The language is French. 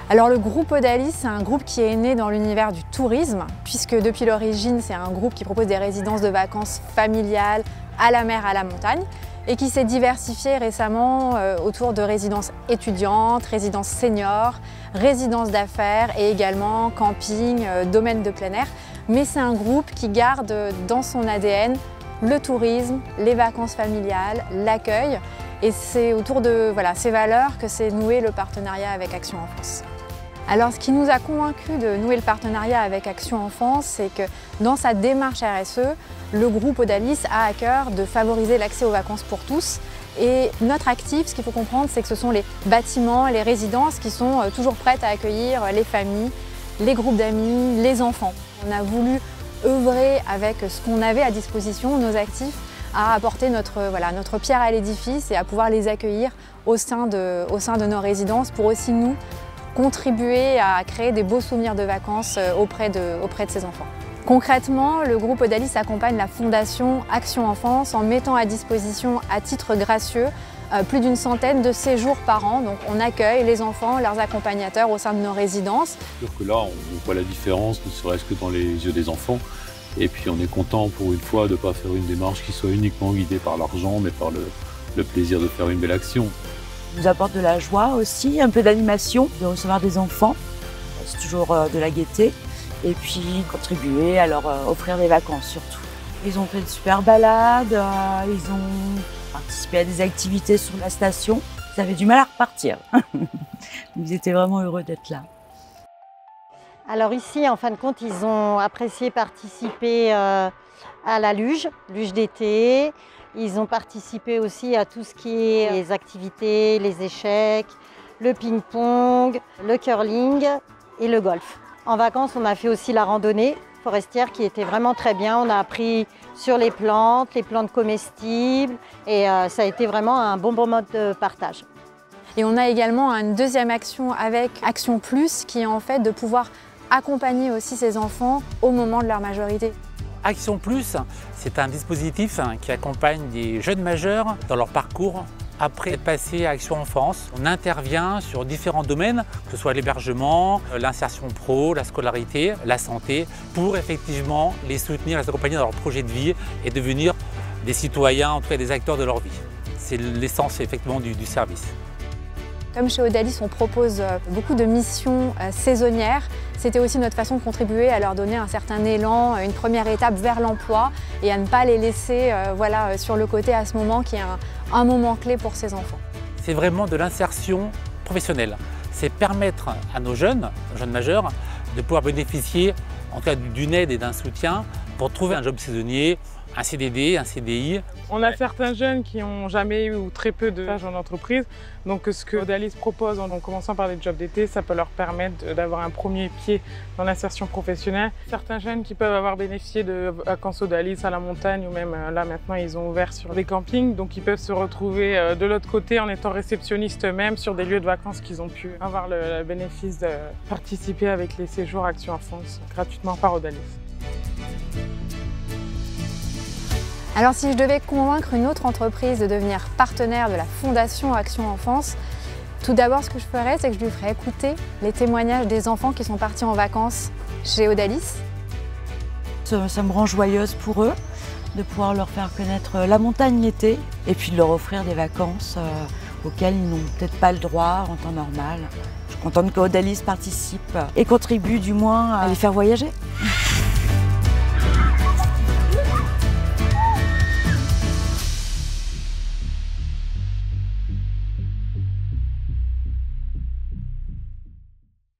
Alors le groupe Odalis, c'est un groupe qui est né dans l'univers du tourisme, puisque depuis l'origine, c'est un groupe qui propose des résidences de vacances familiales à la mer, à la montagne, et qui s'est diversifié récemment autour de résidences étudiantes, résidences seniors, résidences d'affaires et également camping, domaine de plein air. Mais c'est un groupe qui garde dans son ADN le tourisme, les vacances familiales, l'accueil. Et c'est autour de ces valeurs que s'est noué le partenariat avec Action Enfance. Alors ce qui nous a convaincus de nouer le partenariat avec Action Enfance, c'est que dans sa démarche RSE, le groupe Odalis a à cœur de favoriser l'accès aux vacances pour tous. Et notre actif, ce qu'il faut comprendre, c'est que ce sont les bâtiments, les résidences qui sont toujours prêtes à accueillir les familles, les groupes d'amis, les enfants. On a voulu œuvrer avec ce qu'on avait à disposition, nos actifs, à apporter notre pierre à l'édifice et à pouvoir les accueillir au sein de nos résidences pour aussi nous contribuer à créer des beaux souvenirs de vacances auprès de ces enfants. Concrètement, le groupe Odalis accompagne la Fondation Action Enfance en mettant à disposition à titre gracieux plus d'une centaine de séjours par an. Donc on accueille les enfants, leurs accompagnateurs au sein de nos résidences. C'est sûr que là, on voit la différence, ne serait-ce que dans les yeux des enfants. Et puis on est content pour une fois de ne pas faire une démarche qui soit uniquement guidée par l'argent, mais par le plaisir de faire une belle action. Ça nous apporte de la joie aussi, un peu d'animation, de recevoir des enfants. C'est toujours de la gaieté. Et puis contribuer à leur offrir des vacances surtout. Ils ont fait de super balades, ils ont participé à des activités sur la station. Ils avaient du mal à repartir. Ils étaient vraiment heureux d'être là. Alors ici, en fin de compte, ils ont apprécié participer à la luge d'été. Ils ont participé aussi à tout ce qui est les activités, les échecs, le ping-pong, le curling et le golf. En vacances, on a fait aussi la randonnée forestière qui était vraiment très bien. On a appris sur les plantes comestibles et ça a été vraiment un bon mode de partage. Et on a également une deuxième action avec Action Plus qui est en fait de pouvoir accompagner aussi ces enfants au moment de leur majorité. Action Plus, c'est un dispositif qui accompagne des jeunes majeurs dans leur parcours. Après être passé à Action Enfance, on intervient sur différents domaines, que ce soit l'hébergement, l'insertion pro, la scolarité, la santé, pour effectivement les soutenir, les accompagner dans leur projet de vie et devenir des citoyens, en tout cas des acteurs de leur vie. C'est l'essence effectivement du service. Comme chez Odalis, on propose beaucoup de missions saisonnières. C'était aussi notre façon de contribuer à leur donner un certain élan, une première étape vers l'emploi et à ne pas les laisser sur le côté à ce moment qui est un moment clé pour ces enfants. C'est vraiment de l'insertion professionnelle. C'est permettre à nos jeunes majeurs, de pouvoir bénéficier en tout cas d'une aide et d'un soutien pour trouver un job saisonnier, un CDD, un CDI. On a certains jeunes qui n'ont jamais eu ou très peu de stage en entreprise. Donc ce que Odalis propose en commençant par des jobs d'été, ça peut leur permettre d'avoir un premier pied dans l'insertion professionnelle. Certains jeunes qui peuvent avoir bénéficié de vacances Odalis à la montagne ou même là maintenant ils ont ouvert sur des campings. Donc ils peuvent se retrouver de l'autre côté en étant réceptionnistes eux-mêmes sur des lieux de vacances qu'ils ont pu avoir le bénéfice de participer avec les séjours Action Enfance gratuitement par Odalis. Alors si je devais convaincre une autre entreprise de devenir partenaire de la Fondation Action Enfance, tout d'abord ce que je ferais, c'est que je lui ferais écouter les témoignages des enfants qui sont partis en vacances chez Odalis. Ça me rend joyeuse pour eux de pouvoir leur faire connaître la montagne l'été et puis de leur offrir des vacances auxquelles ils n'ont peut-être pas le droit en temps normal. Je suis contente qu'Odalis participe et contribue du moins à les faire voyager.